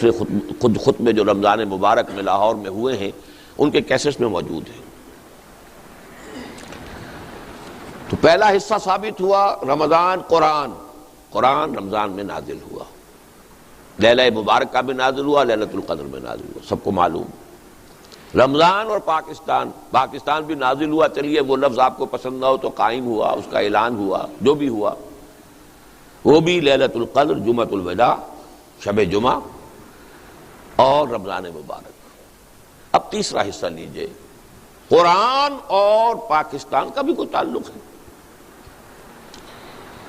دوسرے خطبے جو رمضان مبارک میں لاہور میں ہوئے ہیں ان کے کیسٹس میں موجود ہیں۔ تو پہلا حصہ ثابت ہوا رمضان قرآن رمضان میں نازل ہوا، لیلہ مبارکہ میں نازل ہوا، لیلۃ القدر میں نازل ہوا، سب کو معلوم۔ رمضان اور پاکستان بھی نازل ہوا، چلیے وہ لفظ آپ کو پسند نہ ہو تو قائم ہوا، اس کا اعلان ہوا، جو بھی ہوا، وہ بھی لیلۃ القدر، جمعۃ الوداع، شب جمعہ اور رمضان مبارک۔ اب تیسرا حصہ لیجئے، قرآن اور پاکستان کا بھی کوئی تعلق ہے؟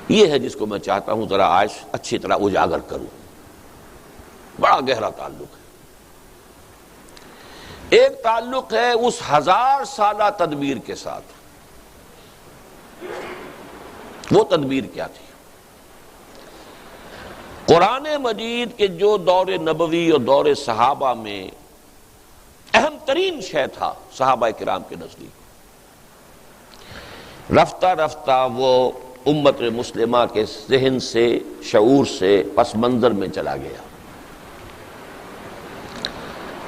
یہ ہے جس کو میں چاہتا ہوں ذرا آج اچھی طرح اجاگر کروں۔ بڑا گہرا تعلق ہے۔ ایک تعلق ہے اس 1000 سالہ تدبیر کے ساتھ۔ وہ تدبیر کیا تھی؟ قرآن مجید کے جو دور نبوی اور دور صحابہ میں اہم ترین شے تھا صحابہ کرام کے نزدیک، رفتہ رفتہ وہ امت مسلمہ کے ذہن سے، شعور سے پس منظر میں چلا گیا۔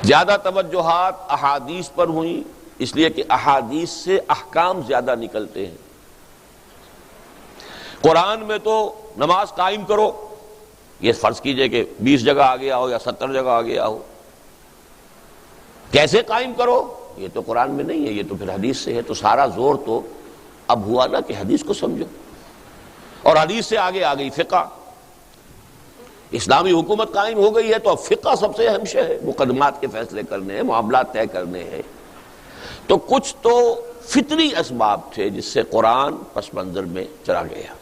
زیادہ توجہات احادیث پر ہوئیں، اس لیے کہ احادیث سے احکام زیادہ نکلتے ہیں۔ قرآن میں تو نماز قائم کرو، یہ فرض کیجئے کہ 20 جگہ آ گیا ہو یا 70 جگہ آ گیا ہو، کیسے قائم کرو یہ تو قرآن میں نہیں ہے، یہ تو پھر حدیث سے ہے۔ تو سارا زور تو اب ہوا نا کہ حدیث کو سمجھو، اور حدیث سے آگے آ گئی فقہ۔ اسلامی حکومت قائم ہو گئی ہے تو اب فقہ سب سے اہم شے ہے، مقدمات کے فیصلے کرنے ہیں، معاملات طے کرنے ہیں۔ تو کچھ تو فطری اسباب تھے جس سے قرآن پس منظر میں چلا گیا،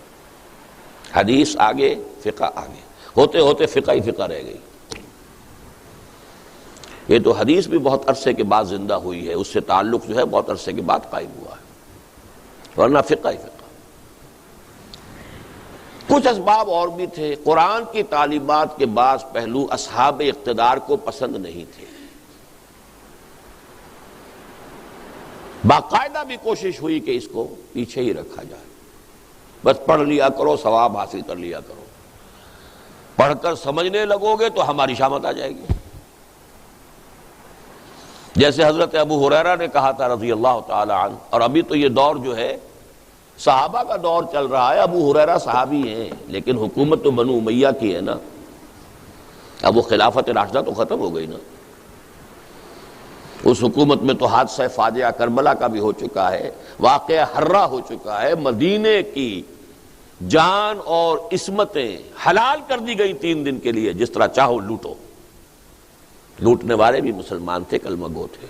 حدیث آگے، فقہ آگے، ہوتے ہوتے فقہ ہی فقہ رہ گئی۔ یہ تو حدیث بھی بہت عرصے کے بعد زندہ ہوئی ہے، اس سے تعلق جو ہے بہت عرصے کے بعد قائم ہوا ہے، ورنہ فقہ ہی فقہ۔ کچھ اسباب اور بھی تھے۔ قرآن کی تعلیمات کے بعض پہلو اصحاب اقتدار کو پسند نہیں تھے، باقاعدہ بھی کوشش ہوئی کہ اس کو پیچھے ہی رکھا جائے، بس پڑھ لیا کرو، ثواب حاصل کر لیا کرو، پڑھ کر سمجھنے لگو گے تو ہماری شامت آ جائے گی۔ جیسے حضرت ابو ہریرہ نے کہا تھا رضی اللہ تعالی عنہ، اور ابھی تو یہ دور جو ہے صحابہ کا دور چل رہا ہے، ابو ہریرہ صحابی ہیں لیکن حکومت تو بنو امیہ کی ہے نا، اب وہ خلافت راشدہ تو ختم ہو گئی نا، اس حکومت میں تو حادثہ فاجعہ کربلا کا بھی ہو چکا ہے، واقعہ حرہ ہو چکا ہے، مدینے کی جان اور عصمتیں حلال کر دی گئی 3 دن کے لیے، جس طرح چاہو لوٹو۔ لوٹنے والے بھی مسلمان تھے، کلمہ گو تھے۔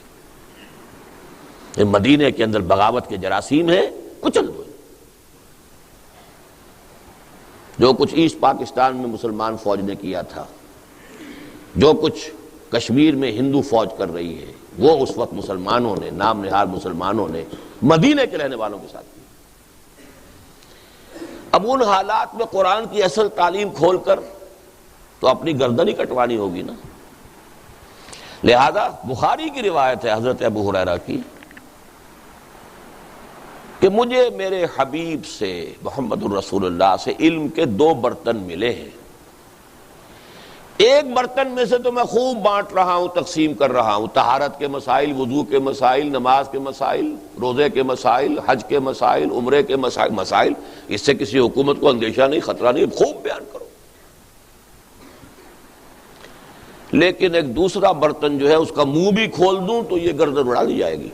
یہ مدینے کے اندر بغاوت کے جراثیم ہیں، کچل دو۔ جو کچھ ایسٹ پاکستان میں مسلمان فوج نے کیا تھا، جو کچھ کشمیر میں ہندو فوج کر رہی ہے، وہ اس وقت مسلمانوں نے، نام نہاد مسلمانوں نے مدینے کے رہنے والوں کے ساتھ کیا۔ اب ان حالات میں قرآن کی اصل تعلیم کھول کر تو اپنی گردن ہی کٹوانی ہوگی نا۔ لہذا بخاری کی روایت ہے حضرت ابو ہریرہ کی کہ مجھے میرے حبیب سے، محمد الرسول اللہ سے علم کے 2 برتن ملے ہیں۔ ایک برتن میں سے تو میں خوب بانٹ رہا ہوں، تقسیم کر رہا ہوں، طہارت کے مسائل، وضو کے مسائل، نماز کے مسائل، روزے کے مسائل، حج کے مسائل، عمرے کے مسائل، اس سے کسی حکومت کو اندیشہ نہیں، خطرہ نہیں، خوب بیان کرو۔ لیکن ایک دوسرا برتن جو ہے اس کا منہ بھی کھول دوں تو یہ گردن اڑا دی جائے گی۔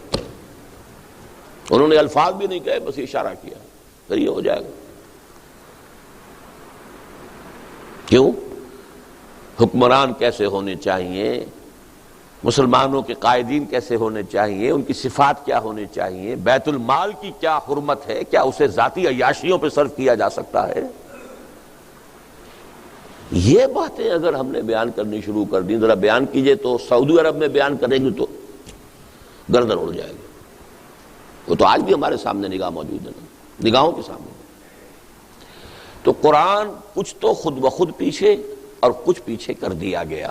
انہوں نے الفاظ بھی نہیں کہے، بس اشارہ کیا، پھر یہ ہو جائے گا۔ کیوں؟ حکمران کیسے ہونے چاہیے، مسلمانوں کے قائدین کیسے ہونے چاہیے، ان کی صفات کیا ہونی چاہیے، بیت المال کی کیا حرمت ہے، کیا اسے ذاتی عیاشیوں پہ صرف کیا جا سکتا ہے۔ یہ باتیں اگر ہم نے بیان کرنی شروع کر دیں، ذرا بیان کیجئے تو سعودی عرب میں بیان کریں گے تو گردن اڑ جائے گی۔ وہ تو آج بھی ہمارے سامنے نگاہ موجود ہے نا، نگاہوں کے سامنے۔ تو قرآن کچھ تو خود بخود پیچھے اور کچھ پیچھے کر دیا گیا۔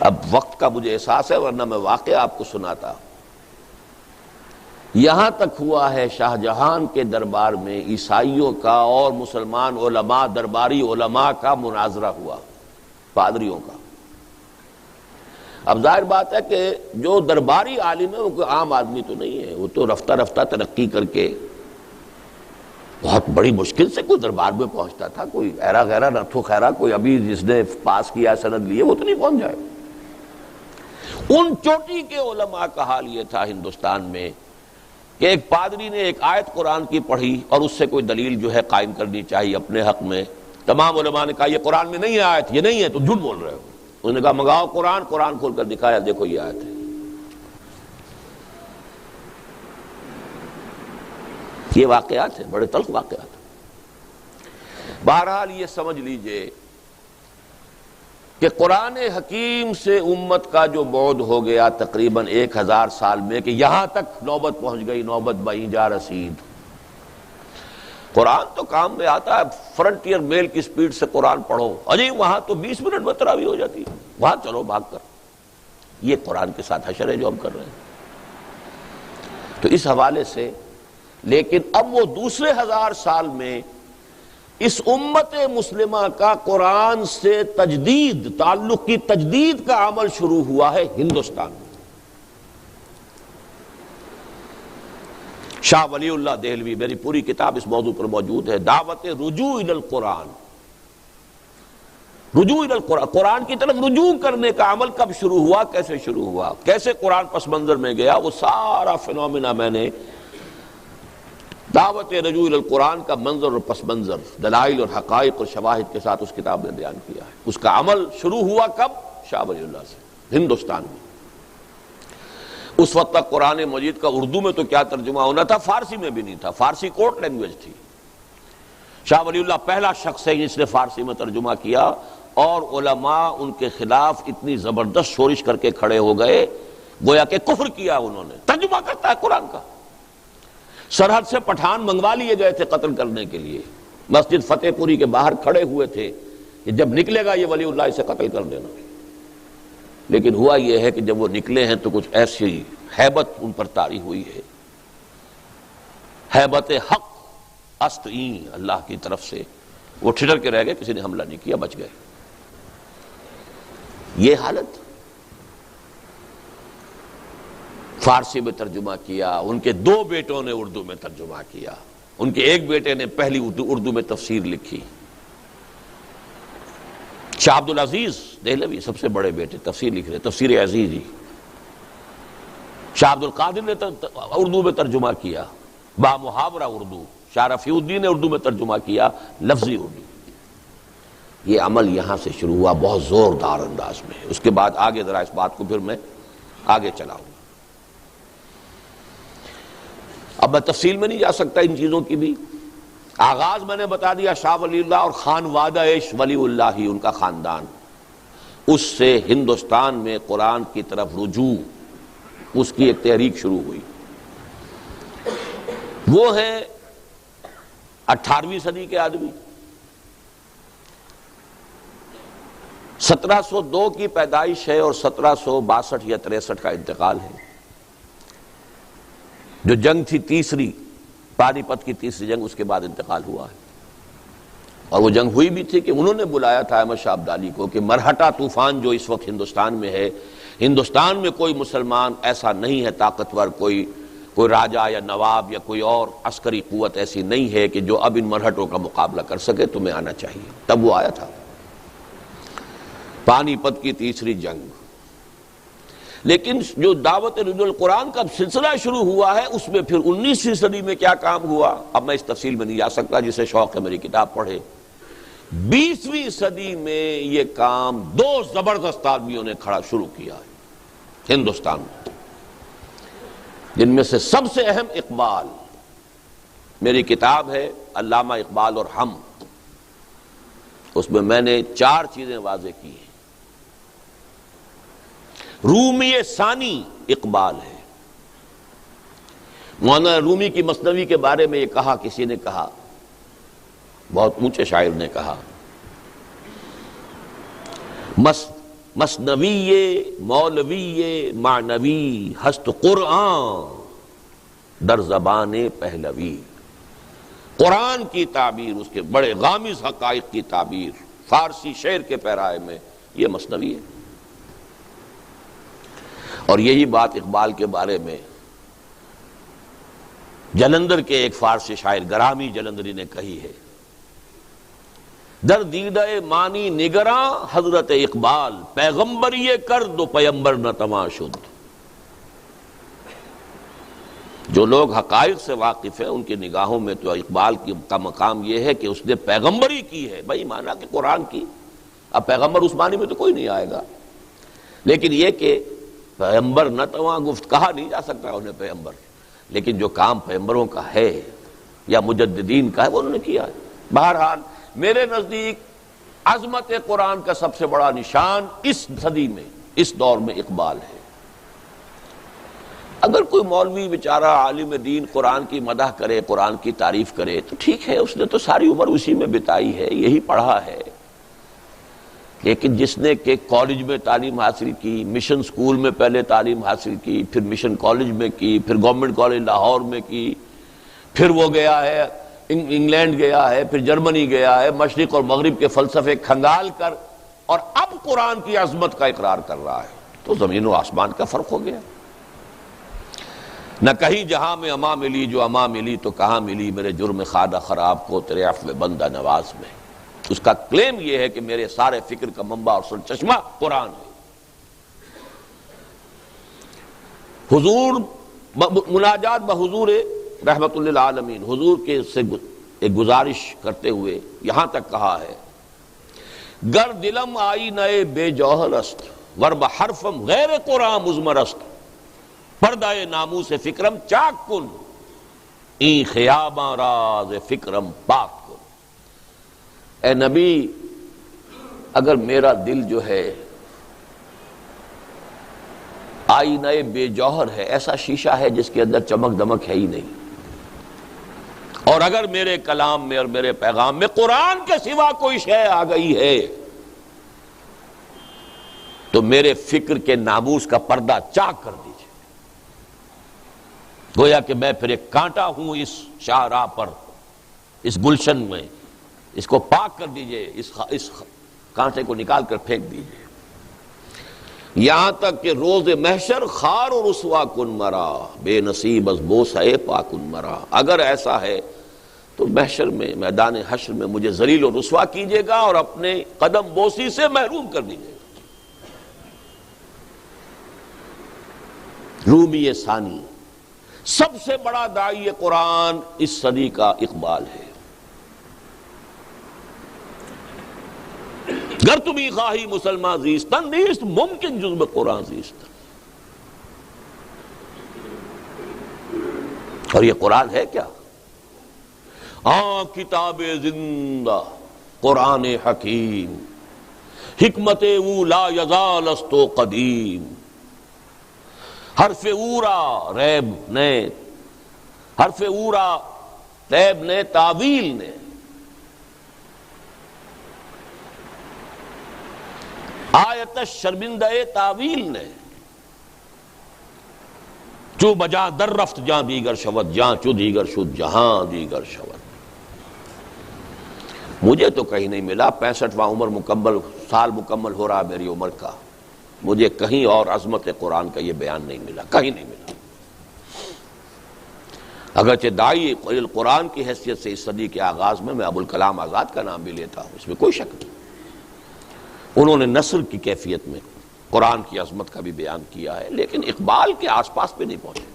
اب وقت کا مجھے احساس ہے، ورنہ میں واقعہ آپ کو سناتا۔ یہاں تک ہوا ہے شاہ جہان کے دربار میں عیسائیوں کا اور مسلمان علماء، درباری علماء کا مناظرہ ہوا، پادریوں کا۔ اب ظاہر بات ہے کہ جو درباری عالم ہے وہ کوئی عام آدمی تو نہیں ہے، وہ تو رفتہ رفتہ ترقی کر کے بہت بڑی مشکل سے کوئی دربار میں پہنچتا تھا، کوئی ایرا غیرہ نتھو خیرہ، کوئی ابھی جس نے پاس کیا سند لیے وہ تو نہیں پہنچ جائے۔ ان چوٹی کے علماء کا حال یہ تھا ہندوستان میں کہ ایک پادری نے ایک آیت قرآن کی پڑھی اور اس سے کوئی دلیل جو ہے قائم کرنی چاہیے اپنے حق میں۔ تمام علماء نے کہا یہ قرآن میں نہیں ہے آیت، یہ نہیں ہے، تو جھوٹ بول رہے ہو۔ انہوں نے کہا منگاؤ قرآن، قرآن کھول کر دکھایا، دیکھو یہ آیت ہے۔ یہ واقعات ہیں، بڑے تلخ واقعات۔ بہرحال یہ سمجھ لیجئے کہ قرآن حکیم سے امت کا جو بعد ہو گیا تقریباً 1000 سال میں، کہ یہاں تک نوبت پہنچ گئی، نوبت بہیں جا رسید۔ قرآن تو کام میں آتا ہے، فرنٹیئر میل کی سپیڈ سے قرآن پڑھو، اجی وہاں تو 20 منٹ میں تراویح ہو جاتی ہے، وہاں چلو بھاگ کر۔ یہ قرآن کے ساتھ حشر ہے جو ہم کر رہے ہیں۔ تو اس حوالے سے لیکن اب وہ دوسرے 1000 سال میں اس امت مسلمہ کا قرآن سے تجدید، تعلق کی تجدید کا عمل شروع ہوا ہے ہندوستان میں۔ شاہ ولی اللہ دہلوی، میری پوری کتاب اس موضوع پر موجود ہے، دعوت رجوع الی القرآن، رجوع الی القرآن، قرآن کی طرف رجوع کرنے کا عمل کب شروع ہوا، کیسے شروع ہوا، کیسے قرآن پس منظر میں گیا، وہ سارا فنومینا میں نے دعوت رجوع الی القرآن کا منظر اور پس منظر، دلائل اور حقائق اور شواہد کے ساتھ اس کتاب میں بیان کیا ہے۔ اس کا عمل شروع ہوا کب؟ شاہ ولی اللہ سے، ہندوستان میں۔ اس وقت تک قرآن مجید کا اردو میں تو کیا ترجمہ ہونا تھا، فارسی میں بھی نہیں تھا، فارسی کورٹ لینگویج تھی۔ شاہ ولی اللہ پہلا شخص ہے جس نے فارسی میں ترجمہ کیا، اور علماء ان کے خلاف اتنی زبردست شورش کر کے کھڑے ہو گئے، گویا کہ کفر کیا انہوں نے، ترجمہ کرتا ہے قرآن کا۔ سرحد سے پٹھان منگوا لیے گئے تھے قتل کرنے کے لیے، مسجد فتح پوری کے باہر کھڑے ہوئے تھے کہ جب نکلے گا یہ ولی اللہ اسے قتل کر دینا۔ لیکن ہوا یہ ہے کہ جب وہ نکلے ہیں تو کچھ ایسی ہیبت ان پر طاری ہوئی ہے، ہیبت حق است این اللہ کی طرف سے، وہ ٹھٹر کے رہ گئے، کسی نے حملہ نہیں کیا، بچ گئے۔ یہ حالت، فارسی میں ترجمہ کیا، ان کے 2 بیٹوں نے اردو میں ترجمہ کیا، ان کے ایک بیٹے نے پہلی اردو میں تفسیر لکھی، شاہ عبد العزیز دہلوی سب سے بڑے بیٹے تفسیر لکھ رہے، تفسیر عزیزی۔ شاہ عبد القادر نے اردو میں ترجمہ کیا، با محاورہ اردو۔ شاہ رفیع الدین نے اردو میں ترجمہ کیا، لفظی اردو۔ یہ عمل یہاں سے شروع ہوا بہت زوردار انداز میں۔ اس کے بعد آگے ذرا اس بات کو پھر میں آگے چلاؤں۔ اب میں تفصیل میں نہیں جا سکتا ان چیزوں کی بھی۔ آغاز میں نے بتا دیا شاہ ولی اللہ اور خان وادہ ولی اللہ ہی، ان کا خاندان، اس سے ہندوستان میں قرآن کی طرف رجوع، اس کی ایک تحریک شروع ہوئی۔ وہ ہیں 18ویں صدی کے آدمی، 1702 کی پیدائش ہے اور 1762 یا 63 کا انتقال ہے۔ جو جنگ تھی تیسری، پانی پت کی تیسری جنگ، اس کے بعد انتقال ہوا ہے۔ اور وہ جنگ ہوئی بھی تھی کہ انہوں نے بلایا تھا احمد شاہ ابدالی کو کہ مرہٹہ طوفان جو اس وقت ہندوستان میں ہے، ہندوستان میں کوئی مسلمان ایسا نہیں ہے طاقتور، کوئی راجہ یا نواب یا کوئی اور عسکری قوت ایسی نہیں ہے کہ جو اب ان مرہٹوں کا مقابلہ کر سکے، تمہیں آنا چاہیے۔ تب وہ آیا تھا، پانی پت کی تیسری جنگ۔ لیکن جو دعوت رجوع القرآن کا سلسلہ شروع ہوا ہے، اس میں پھر 19ویں صدی میں کیا کام ہوا، اب میں اس تفصیل میں نہیں جا سکتا، جسے شوق ہے میری کتاب پڑھے۔ 20ویں صدی میں یہ کام 2 زبردست آدمیوں نے کھڑا شروع کیا ہے ہندوستان میں، جن میں سے سب سے اہم اقبال۔ میری کتاب ہے علامہ اقبال اور ہم، اس میں نے 4 چیزیں واضح کی ہیں۔ رومی ثانی اقبال ہے۔ مولانا رومی کی مثنوی کے بارے میں یہ کہا، کسی نے کہا، بہت اونچے شاعر نے کہا، مثنوی مولوی معنوی ہست قرآن، در زبان پہلوی، قرآن کی تعبیر، اس کے بڑے غامض حقائق کی تعبیر فارسی شعر کے پیرائے میں، یہ مثنوی ہے۔ اور یہی بات اقبال کے بارے میں جلندر کے ایک فارسی شاعر گرامی جلندری نے کہی ہے، در دیدہ مانی نگراں حضرت اقبال، پیغمبری کرد و پیمبر نہ تواں شد۔ جو لوگ حقائق سے واقف ہیں ان کی نگاہوں میں تو اقبال کا مقام یہ ہے کہ اس نے پیغمبری کی ہے، بھائی مانا کہ قرآن کی، اب پیغمبر اس معنی میں تو کوئی نہیں آئے گا، لیکن یہ کہ پیغمبر نہ تواں گفت، کہا نہیں جا سکتا انہیں پیغمبر، لیکن جو کام پیغمبروں کا ہے یا مجددین کا ہے وہ انہوں نے کیا ہے۔ بہرحال میرے نزدیک عظمت قرآن کا سب سے بڑا نشان اس صدی میں، اس دور میں اقبال ہے۔ اگر کوئی مولوی بیچارہ عالم دین قرآن کی مدح کرے، قرآن کی تعریف کرے تو ٹھیک ہے، اس نے تو ساری عمر اسی میں بتائی ہے، یہی پڑھا ہے، لیکن جس نے کہ کالج میں تعلیم حاصل کی، مشن سکول میں پہلے تعلیم حاصل کی، پھر مشن کالج میں کی، پھر گورنمنٹ کالج لاہور میں کی، پھر وہ گیا ہے انگلینڈ گیا ہے، پھر جرمنی گیا ہے، مشرق اور مغرب کے فلسفے کھنگال کر، اور اب قرآن کی عظمت کا اقرار کر رہا ہے، تو زمین و آسمان کا فرق ہو گیا۔ نہ کہیں جہاں میں اما ملی جو اما ملی تو کہاں ملی میرے جرم خادہ خراب کو تیرے عفو بندہ نواز میں۔ اس کا کلیم یہ ہے کہ میرے سارے فکر کا منبع اور سرچشمہ قرآن ہے۔ حضور مناجات بحضور رحمت للعالمین، حضور کے سے ایک گزارش کرتے ہوئے یہاں تک کہا ہے، گر دلم آئی نئے بے جوہر است ور بحرفم غیر قرآن مزمر است، پردہ ناموس فکرم چاک کن این خیاباں راز فکرم پاک کن۔ اے نبی، اگر میرا دل جو ہے آئینہ بے جوہر ہے، ایسا شیشہ ہے جس کے اندر چمک دمک ہے ہی نہیں، اور اگر میرے کلام میں اور میرے پیغام میں قرآن کے سوا کوئی شے آ گئی ہے تو میرے فکر کے ناموس کا پردہ چاک کر دیجیے۔ گویا کہ میں پھر ایک کانٹا ہوں اس شاہراہ پر، اس گلشن میں، اس کو پاک کر دیجئے، اس کانٹے کو نکال کر پھینک دیجئے، یہاں تک کہ روز محشر خار و رسوا کن مرا بے نصیب از بوسہ پاکن مرا۔ اگر ایسا ہے تو محشر میں، میدان حشر میں مجھے ذلیل و رسوا کیجئے گا اور اپنے قدم بوسی سے محروم کر دیجئے گا۔ رومی ثانی، سب سے بڑا داعی قرآن اس صدی کا اقبال ہے۔ گر تمہیں خواہی مسلمان زیستن نیست ممکن جز میں قرآن زیستن۔ اور یہ قرآن ہے کیا؟ کتاب زندہ قرآن حکیم، حکمت او لا یزال است و قدیم، حرف اورا ریب نے، حرف اورا ریب نے، تعویل نے، آیت شرمندہ تعویل نے، چو بجا در رفت جہاں دیگر شود، جہاں چو دیگر شد جہاں دیگر شود۔ مجھے تو کہیں نہیں ملا، 65واں عمر مکمل، سال مکمل ہو رہا میری عمر کا، مجھے کہیں اور عظمت قرآن کا یہ بیان نہیں ملا، کہیں نہیں ملا۔ اگرچہ داعی قرآن کی حیثیت سے اس صدی کے آغاز میں ابوالکلام آزاد کا نام بھی لیتا ہوں، اس میں کوئی شک نہیں، انہوں نے نثر کی کیفیت میں قرآن کی عظمت کا بھی بیان کیا ہے، لیکن اقبال کے آس پاس پہ نہیں پہنچے۔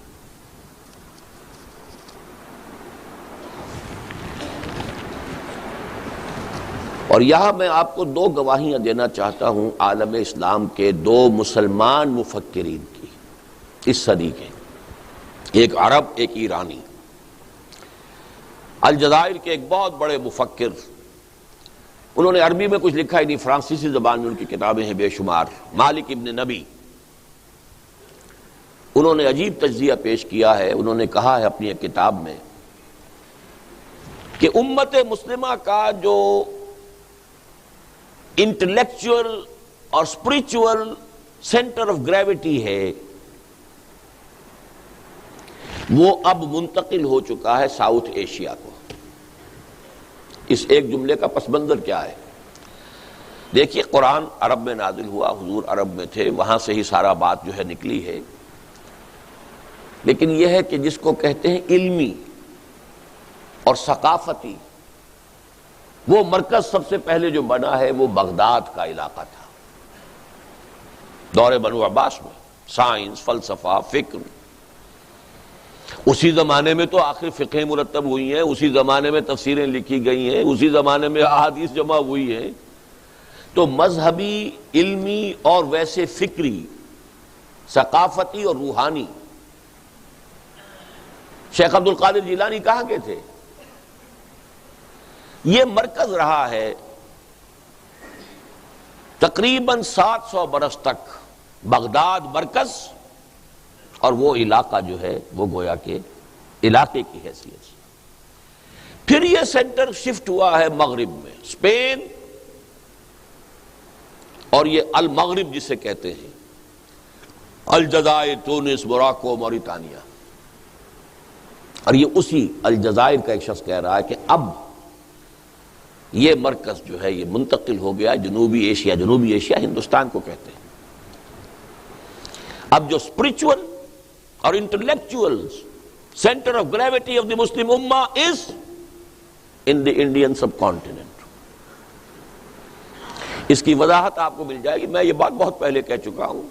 اور یہاں میں آپ کو دو گواہیاں دینا چاہتا ہوں عالم اسلام کے دو مسلمان مفکرین کی اس صدی کے، ایک عرب ایک ایرانی۔ الجزائر کے ایک بہت بڑے مفکر، انہوں نے عربی میں کچھ لکھا ہی نہیں، فرانسیسی زبان میں ان کی کتابیں ہیں بے شمار، مالک ابن نبی۔ انہوں نے عجیب تجزیہ پیش کیا ہے، انہوں نے کہا ہے اپنی ایک کتاب میں کہ امت مسلمہ کا جو انٹلیکچول اور اسپرچول سینٹر آف گریوٹی ہے، وہ اب منتقل ہو چکا ہے ساؤتھ ایشیا کو۔ اس ایک جملے کا پس منظر کیا ہے؟ دیکھیے قرآن عرب میں نازل ہوا، حضور عرب میں تھے، وہاں سے ہی سارا بات جو ہے نکلی ہے، لیکن یہ ہے کہ جس کو کہتے ہیں علمی اور ثقافتی، وہ مرکز سب سے پہلے جو بنا ہے وہ بغداد کا علاقہ تھا دور بنو عباس میں۔ سائنس، فلسفہ، فکر، اسی زمانے میں تو آخر فقہ مرتب ہوئی ہیں، اسی زمانے میں تفسیریں لکھی گئی ہیں، اسی زمانے میں احادیث جمع ہوئی ہیں، تو مذہبی، علمی اور ویسے فکری، ثقافتی اور روحانی شیخ عبد القادر جیلانی کہاں کے تھے؟ یہ مرکز رہا ہے تقریباً 700 برس تک، بغداد مرکز، اور وہ علاقہ جو ہے وہ گویا کہ علاقے کی حیثیت سے۔ پھر یہ سینٹر شفٹ ہوا ہے مغرب میں، اسپین اور یہ المغرب جسے کہتے ہیں، الجزائر، تونس، موراکو، موریتانیہ، اور یہ اسی الجزائر کا ایک شخص کہہ رہا ہے کہ اب یہ مرکز جو ہے یہ منتقل ہو گیا جنوبی ایشیا۔ جنوبی ایشیا ہندوستان کو کہتے ہیں۔ اب جو اسپرچول اور intellectual centre of gravity of the Muslim ummah is in the Indian sub continent. اس کی وضاحت آپ کو مل جائے گی، میں یہ بات بہت پہلے کہہ چکا ہوں،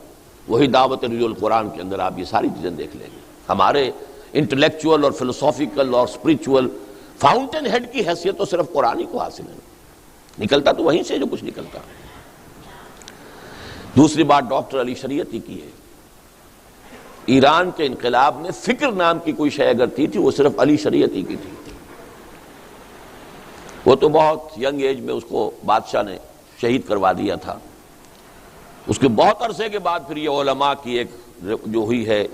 وہی دعوت رجوع القرآن کے اندر آپ یہ ساری چیزیں دیکھ لیں گے۔ ہمارے انٹلیکچوئل اور فلسافیکل اور اسپرچول فاؤنٹین ہیڈ کی حیثیت تو صرف قرآن ہی کو حاصل ہے، نکلتا تو وہیں سے جو کچھ نکلتا۔ دوسری بات ڈاکٹر علی شریعتی کی ہے۔ ایران کے انقلاب میں فکر نام کی کوئی شے اگر تھی وہ صرف علی شریعتی کی تھی۔ وہ تو بہت ینگ ایج میں اس کو بادشاہ نے شہید کروا دیا تھا۔ اس کے بہت عرصے کے بعد پھر یہ علماء کی ایک جو ہوئی ہے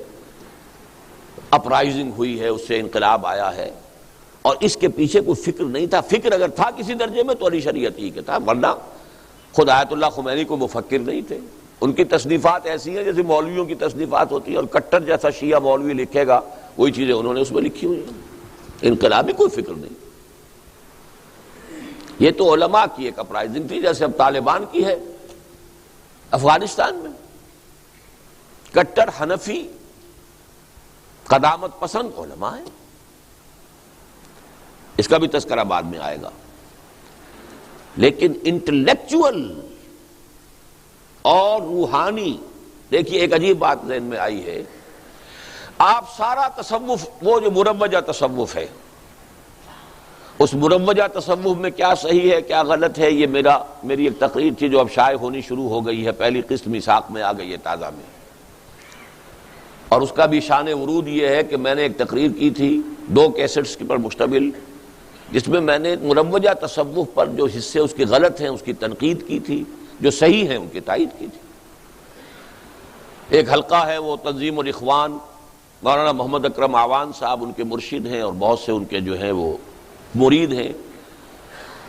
اپرائزنگ ہوئی ہے، اس سے انقلاب آیا ہے، اور اس کے پیچھے کوئی فکر نہیں تھا۔ فکر اگر تھا کسی درجے میں تو علی شریعتی کے تھا، ورنہ خود آیت اللہ خمینی کو مفکر نہیں تھے۔ ان کی تصنیفات ایسی ہیں جیسے مولویوں کی تصنیفات ہوتی ہیں، اور کٹر جیسا شیعہ مولوی لکھے گا وہی چیزیں انہوں نے اس میں لکھی ہوئی ہیں۔ انقلابی کوئی فکر نہیں، یہ تو علماء کی ایک اپرائزنگ تھی، جیسے اب طالبان کی ہے افغانستان میں۔ کٹر حنفی قدامت پسند علماء ہیں، اس کا بھی تذکرہ بعد میں آئے گا۔ لیکن انٹلیکچوئل اور روحانی، دیکھیے ایک عجیب بات ذہن میں آئی ہے، آپ سارا تصوف، وہ جو مروجہ تصوف ہے، اس مروجہ تصوف میں کیا صحیح ہے کیا غلط ہے، یہ میری ایک تقریر تھی جو اب شائع ہونی شروع ہو گئی ہے، پہلی قسط میثاق میں آ گئی ہے تازہ میں، اور اس کا بھی شان ورود یہ ہے کہ میں نے ایک تقریر کی تھی 2 کیسٹس پر مشتمل، جس میں میں نے مروجہ تصوف پر جو حصے اس کے غلط ہیں اس کی تنقید کی تھی، جو صحیح ہیں ان کی تائید کی تھی۔ ایک حلقہ ہے وہ تنظیم الاخوان، مولانا محمد اکرم اعوان صاحب ان کے مرشد ہیں، اور بہت سے ان کے جو ہیں وہ مرید ہیں۔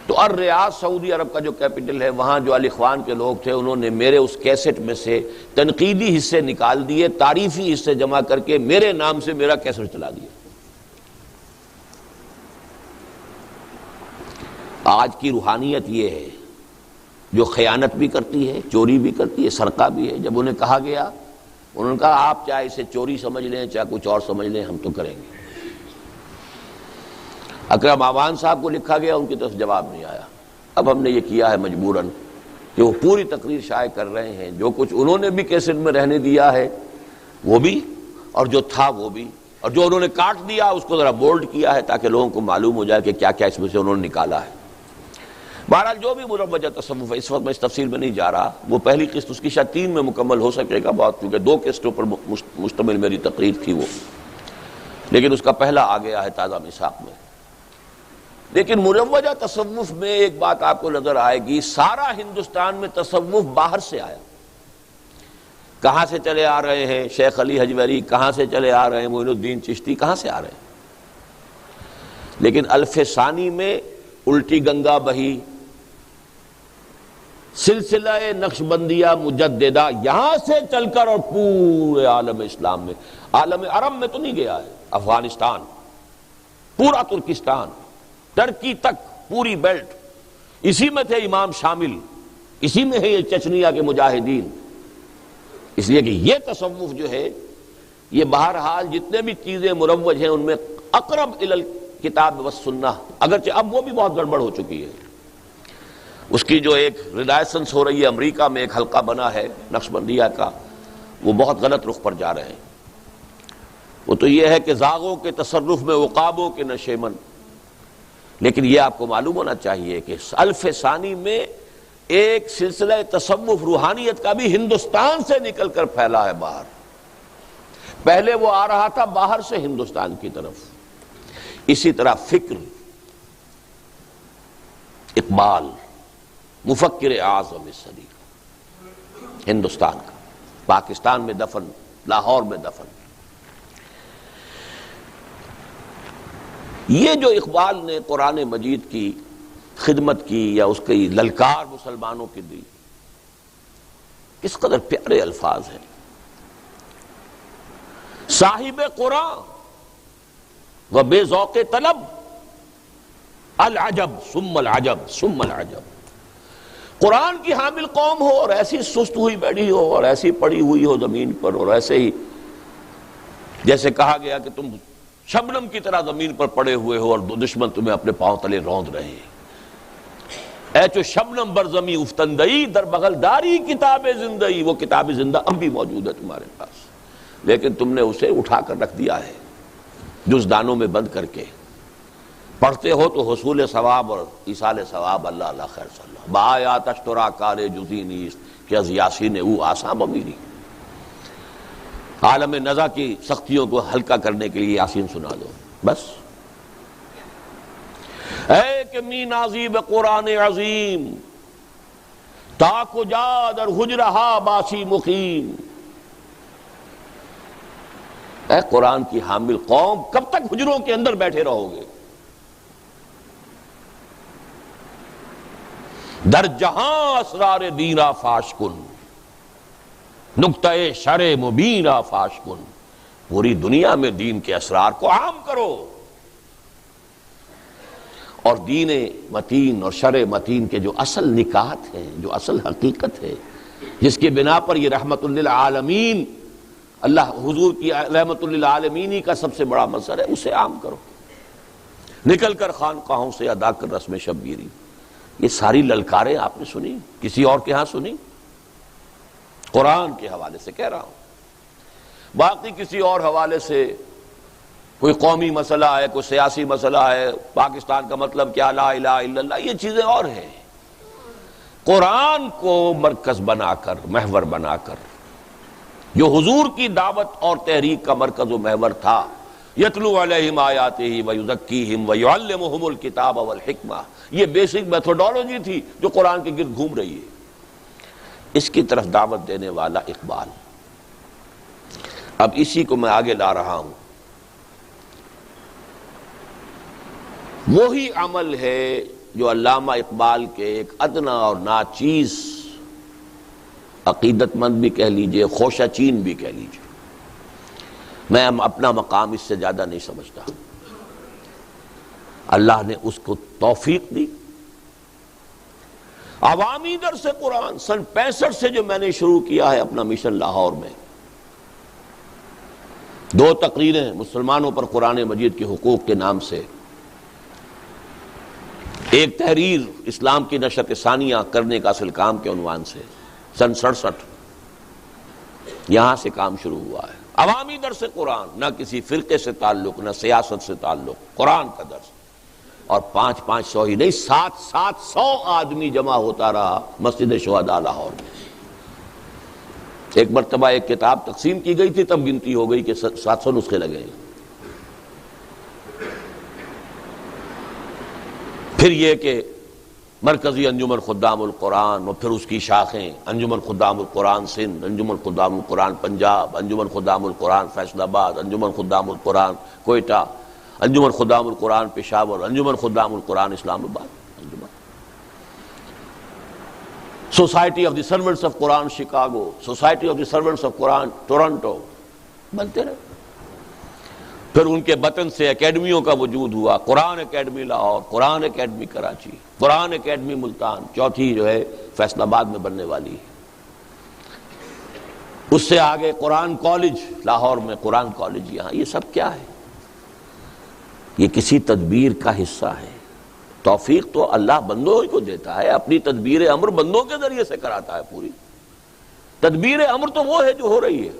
تو الریاض سعودی عرب کا جو کیپٹل ہے، وہاں جو الاخوان کے لوگ تھے انہوں نے میرے اس کیسٹ میں سے تنقیدی حصے نکال دیے، تعریفی حصے جمع کر کے میرے نام سے میرا کیسٹ چلا دیا۔ آج کی روحانیت یہ ہے جو خیانت بھی کرتی ہے، چوری بھی کرتی ہے، سرقہ بھی ہے۔ جب انہیں کہا گیا، انہوں نے کہا آپ چاہے اسے چوری سمجھ لیں چاہے کچھ اور سمجھ لیں، ہم تو کریں گے۔ اکرم اعوان صاحب کو لکھا گیا، ان کی طرف جواب نہیں آیا۔ اب ہم نے یہ کیا ہے مجبوراً کہ وہ پوری تقریر شائع کر رہے ہیں، جو کچھ انہوں نے بھی کیسٹ میں رہنے دیا ہے وہ بھی، اور جو تھا وہ بھی، اور جو انہوں نے کاٹ دیا اس کو ذرا بولڈ کیا ہے تاکہ لوگوں کو معلوم ہو جائے کہ کیا کیا اس میں سے انہوں نے نکالا ہے۔ بہرحال جو بھی مروجہ تصوف ہے، اس وقت میں اس تفصیل میں نہیں جا رہا، وہ پہلی قسط اس کی شاید 3 میں مکمل ہو سکے گا، بہت کیونکہ 2 قسطوں پر مشتمل میری تقریر تھی وہ، لیکن اس کا پہلا آ گیا ہے تازہ میثاق میں۔ لیکن مروجہ تصوف میں ایک بات آپ کو نظر آئے گی، سارا ہندوستان میں تصوف باہر سے آیا۔ کہاں سے چلے آ رہے ہیں؟ شیخ علی حجویری، کہاں سے چلے آ رہے ہیں؟ معین الدین چشتی، کہاں سے آ رہے ہیں؟ لیکن الف ثانی میں الٹی گنگا بہی، سلسلہ نقشبندیہ مجددہ یہاں سے چل کر اور پورے عالم اسلام میں، عالم عرب میں تو نہیں گیا ہے، افغانستان، پورا ترکستان، ترکی تک پوری بیلٹ، اسی میں تھے امام شامل، اسی میں ہے یہ چچنیا کے مجاہدین۔ اس لیے کہ یہ تصوف جو ہے یہ بہرحال جتنے بھی چیزیں مروج ہیں ان میں اقرب الی الکتاب والسنہ، اگرچہ اب وہ بھی بہت گڑبڑ ہو چکی ہے۔ اس کی جو ایک ریلائسنس ہو رہی ہے امریکہ میں، ایک حلقہ بنا ہے نقشبندیہ کا، وہ بہت غلط رخ پر جا رہے ہیں۔ وہ تو یہ ہے کہ زاغوں کے تصرف میں عقابوں کے نشے من، لیکن یہ آپ کو معلوم ہونا چاہیے کہ الف ثانی میں ایک سلسلہ تصوف روحانیت کا بھی ہندوستان سے نکل کر پھیلا ہے باہر۔ پہلے وہ آ رہا تھا باہر سے ہندوستان کی طرف۔ اسی طرح فکر، اقبال مفکر اعظم صدی ہندوستان کا، پاکستان میں دفن، لاہور میں دفن۔ یہ جو اقبال نے قرآن مجید کی خدمت کی یا اس کی للکار مسلمانوں کی دی، کس قدر پیارے الفاظ ہیں۔ صاحب قرآن و بے ذوق طلب، العجب ثم العجب ثم العجب۔ قرآن کی حامل قوم ہو اور ایسی سست ہوئی بیٹھی ہو اور ایسی پڑی ہوئی ہو زمین پر، اور ایسے ہی جیسے کہا گیا کہ تم شبنم کی طرح زمین پر پڑے ہوئے ہو اور دشمن تمہیں اپنے پاؤں تلے روند رہے ہیں۔ اے چو شبنم بر زمیں افتندئی، در بغل داری کتاب زندئی۔ وہ کتاب زندہ اب بھی موجود ہے تمہارے پاس، لیکن تم نے اسے اٹھا کر رکھ دیا ہے جز دانوں میں بند کر کے۔ پڑھتے ہو تو حصول ثواب اور ایصال ثواب اللہ اللہ خیر صلی اللہ بآیات اشترا کار جزی نیست کہ از یاسین او آسام امیری۔ عالم نزا کی سختیوں کو ہلکا کرنے کے لیے یاسین سنا دو بس۔ اے کہ می نازیب قرآن عظیم، تاک و جا در حجرہا باسی مقیم۔ اے قرآن کی حامل قوم، کب تک حجروں کے اندر بیٹھے رہو گے؟ در جہاں اسرار دین را فاش کن، نقطہ شرع مبین را فاش کن۔ پوری دنیا میں دین کے اسرار کو عام کرو، اور دین متین اور شرع متین کے جو اصل نکات ہیں، جو اصل حقیقت ہے، جس کی بنا پر یہ رحمت للعالمین، اللہ حضور کی رحمت للعالمینی کا سب سے بڑا مظہر ہے، اسے عام کرو۔ نکل کر خانقاہوں سے ادا کر رسم شبگیری۔ یہ ساری للکاریں آپ نے سنی، کسی اور کے ہاں سنی؟ قرآن کے حوالے سے کہہ رہا ہوں، باقی کسی اور حوالے سے کوئی قومی مسئلہ ہے، کوئی سیاسی مسئلہ ہے، پاکستان کا مطلب کیا، لا الہ الا اللہ، یہ چیزیں اور ہیں۔ قرآن کو مرکز بنا کر، محور بنا کر، جو حضور کی دعوت اور تحریک کا مرکز و محور تھا، یتلو علیہم آیاتہ ویزکیہم ویعلمہم الکتاب والحکمہ، یہ بیسک میتھوڈالوجی تھی جو قرآن کے گرد گھوم رہی ہے۔ اس کی طرف دعوت دینے والا اقبال۔ اب اسی کو میں آگے لا رہا ہوں۔ وہی عمل ہے جو علامہ اقبال کے ایک ادنا اور ناچیز عقیدت مند بھی کہہ لیجئے، خوشہ چین بھی کہہ لیجئے، میں اپنا مقام اس سے زیادہ نہیں سمجھتا، اللہ نے اس کو توفیق دی۔ عوامی درس قرآن سن 65 سے جو میں نے شروع کیا ہے اپنا مشن لاہور میں، 2 تقریریں مسلمانوں پر قرآن مجید کے حقوق کے نام سے، ایک تحریر اسلام کی نشرت ثانیہ کرنے کا اصل کام کے عنوان سے، سن 67 یہاں سے کام شروع ہوا ہے۔ عوامی درس قرآن، نہ کسی فرقے سے تعلق، نہ سیاست سے تعلق، قرآن کا درس، اور 500 ہی نہیں، 700 آدمی جمع ہوتا رہا مسجد شہداء لاہور میں۔ ایک مرتبہ ایک کتاب تقسیم کی گئی تھی، تب گنتی ہو گئی کہ 700 نسخے لگے ہیں۔ پھر یہ کہ مرکزی انجمن خدام القرآن اور پھر اس کی شاخیں، انجمن خدام القرآن سندھ، انجمن خدام القرآن پنجاب، انجمن خدام القرآن فیصل آباد، انجمن خدام القرآن کوئٹہ، انجمن خدام القرآن پشاور، انجمن خدام القرآن اسلام آباد۔ Society of the servants of Quran Chicago, society of the servants of Quran Toronto, بنتے رہے۔ پھر ان کے بطن سے اکیڈمیوں کا وجود ہوا، قرآن اکیڈمی لاہور، قرآن اکیڈمی کراچی، قرآن اکیڈمی ملتان، چوتھی جو ہے فیصل آباد میں بننے والی ہے۔ اس سے آگے قرآن کالج لاہور میں، قرآن کالج یہاں، یہ سب کیا ہے؟ یہ کسی تدبیر کا حصہ ہے۔ توفیق تو اللہ بندوں کو دیتا ہے، اپنی تدبیر امر بندوں کے ذریعے سے کراتا ہے پوری۔ تدبیر امر تو وہ ہے جو ہو رہی ہے۔